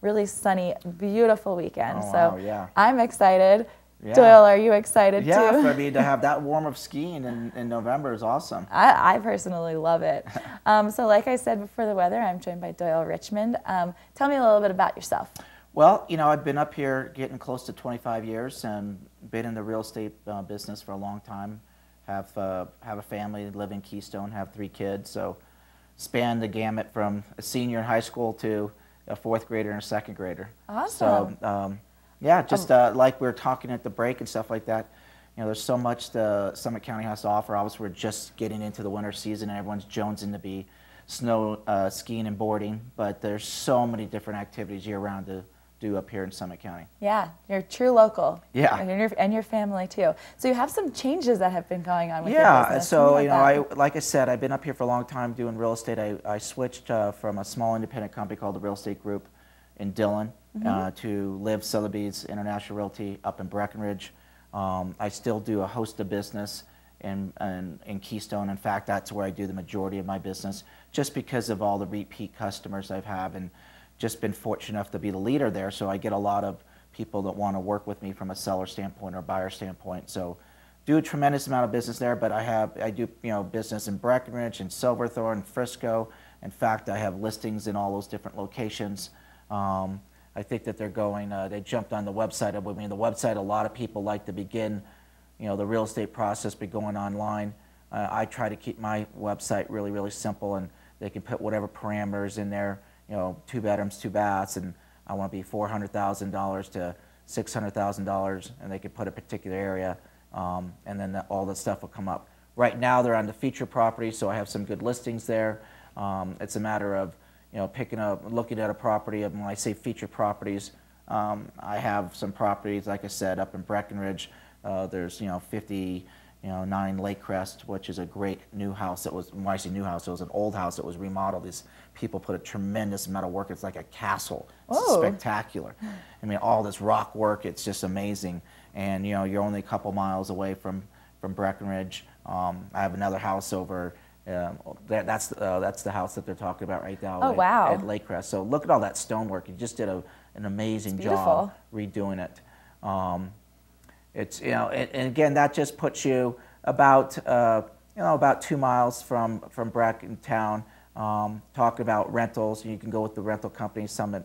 really sunny, beautiful weekend. Oh, So wow, yeah. I'm excited. Yeah. Doyle, are you excited too? Yeah, I mean, to have that warm of skiing in November is awesome. I personally love it. So like I said before the weather, I'm joined by Doyle Richmond. Tell me a little bit about yourself. Well, you know, I've been up here getting close to 25 years and been in the real estate business for a long time. Have a family, live in Keystone, have 3 kids, so span the gamut from a senior in high school to a 4th grader and a 2nd grader. Awesome. So, yeah, just like we were talking at the break and stuff like that, you know, there's so much the Summit County has to offer. Obviously, we're just getting into the winter season and everyone's jonesing to be snow skiing and boarding, but there's so many different activities year-round to do up here in Summit County. Yeah, you're a true local. Yeah. And your family too. So you have some changes that have been going on with your business. Yeah, so you know, like I said, I've been up here for a long time doing real estate. I switched from a small independent company called the Real Estate Group in Dillon to Live Sotheby's International Realty up in Breckenridge. I still do a host of business in Keystone. In fact, that's where I do the majority of my business, just because of all the repeat customers I've had, and just been fortunate enough to be the leader there. So I get a lot of people that want to work with me from a seller standpoint or buyer standpoint. So do a tremendous amount of business there, but I do business in Breckenridge and Silverthorne, Frisco. In fact, I have listings in all those different locations. I think that they're going, they jumped on the website with me. The website, a lot of people like to begin, the real estate process by going online. I try to keep my website really, really simple, and they can put whatever parameters in there, 2 bedrooms, 2 baths, and I want to be $400,000 to $600,000, and they can put a particular area, and then all the stuff will come up. Right now they're on the feature property, so I have some good listings there. It's a matter of looking at a property. When I say feature properties, I have some properties, like I said, up in Breckenridge. There's 59 Lake Crest, which is a great new house. That was, when I say new house, it was an old house that was remodeled. These people put a tremendous amount of work. It's like a castle. It's spectacular. I mean, all this rock work. It's just amazing. And you're only a couple miles away from Breckenridge. I have another house over. That's the house that they're talking about right now. Oh, wow. At Lake Crest. So look at all that stonework. You just did an amazing job redoing it. It's and again, that just puts you about about 2 miles from Bracken town. Talking about rentals, you can go with the rental company, Summit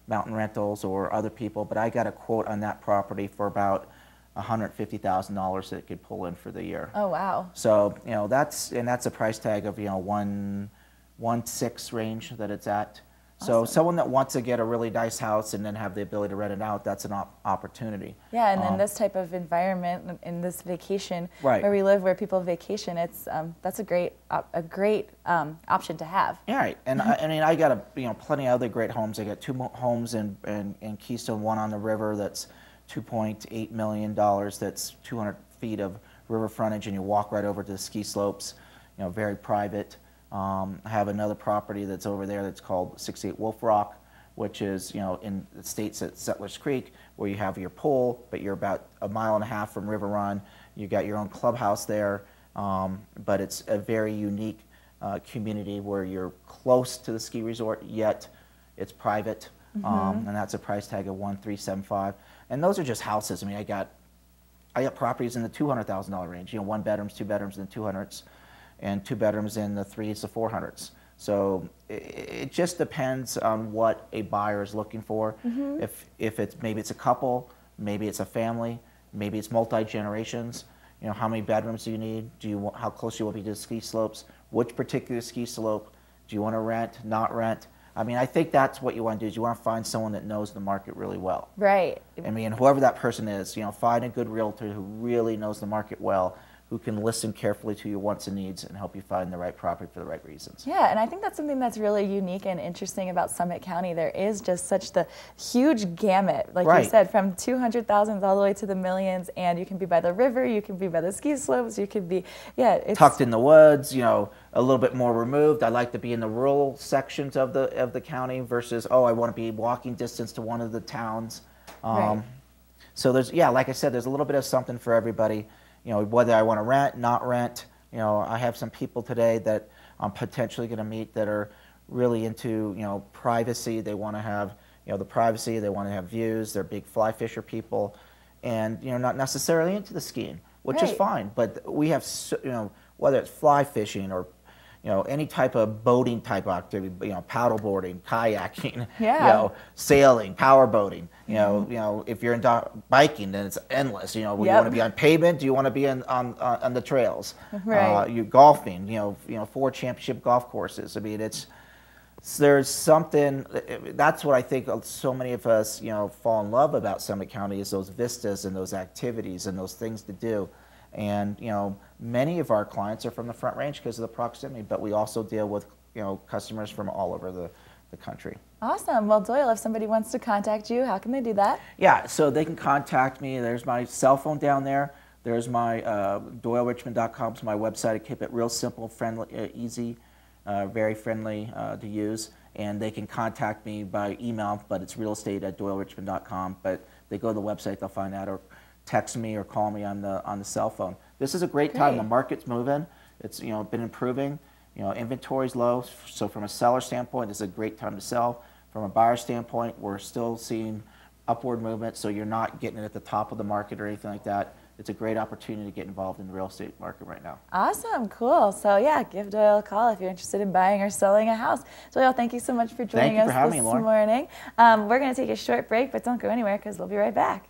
Mountain Rentals or other people. But I got a quote on that property for about $150,000 that it could pull in for the year. Oh, wow. So that's a price tag of 1.6 range that it's at. So someone that wants to get a really nice house and then have the ability to rent it out, that's an opportunity. Yeah, and in this type of environment, in this vacation, right, where we live, where people vacation, it's that's a great option to have. Yeah, right. And I mean, I got plenty of other great homes. I got 2 homes in Keystone, one on the river that's $2.8 million. That's 200 feet of river frontage, and you walk right over to the ski slopes. Very private. I have another property that's over there that's called 68 Wolf Rock, which is in the States at Settlers Creek, where you have your pool, but you're about 1.5 miles from River Run. You got your own clubhouse there, but it's a very unique community where you're close to the ski resort, yet it's private, and that's a price tag of $1,375. And those are just houses. I mean, I got properties in the $200,000 range. 1 bedrooms, 2 bedrooms in the 200s. And 2 bedrooms in the 3s to 400s. So it just depends on what a buyer is looking for. If maybe it's a couple, maybe it's a family, maybe it's multi-generations. How many bedrooms do you need? How close you want to be to the ski slopes? Which particular ski slope do you want to rent, not rent? I mean, I think that's what you want to do, is you want to find someone that knows the market really well. Right. I mean, whoever that person is, find a good realtor who really knows the market well, who can listen carefully to your wants and needs and help you find the right property for the right reasons. Yeah, and I think that's something that's really unique and interesting about Summit County. There is just such the huge gamut, like you said, from 200,000 all the way to the millions, and you can be by the river, you can be by the ski slopes, you could be, it's tucked in the woods, a little bit more removed. I like to be in the rural sections of the county versus, I want to be walking distance to one of the towns. So there's, like I said, there's a little bit of something for everybody. Whether I want to rent, not rent. I have some people today that I'm potentially going to meet that are really into, privacy. They want to have, you know, the privacy. They want to have views. They're big fly fisher people, and you know, not necessarily into the skiing, which is fine. But we have, you know, whether it's fly fishing or, you know, any type of boating type activity, you know, paddle boarding, kayaking, you know, sailing, power boating, you know, if you're into biking, then it's endless. You know, you want to be on pavement? Do you want to be on the trails? You golfing, you know, 4 championship golf courses. I mean, there's something. That's what I think so many of us, you know, fall in love about Summit County, is those vistas and those activities and those things to do. And you know, many of our clients are from the Front Range because of the proximity, but we also deal with, you know, customers from all over the country. Awesome. Well, Doyle, if somebody wants to contact you, how can they do that? Yeah, so they can contact me. There's my cell phone down there. There's my DoyleRichmond.com is my website. I keep it real simple, friendly, easy, very friendly to use. And they can contact me by email, but it's realestate@DoyleRichmond.com. But they go to the website, they'll find out, or text me or call me on the cell phone. This is a great time. The market's moving. It's, you know, been improving. You know, inventory's low, so from a seller standpoint, this is a great time to sell. From a buyer standpoint, we're still seeing upward movement, so you're not getting it at the top of the market or anything like that. It's a great opportunity to get involved in the real estate market right now. Awesome, cool. So yeah, give Doyle a call if you're interested in buying or selling a house. Doyle, thank you so much for joining us this morning. We're going to take a short break, but don't go anywhere because we'll be right back.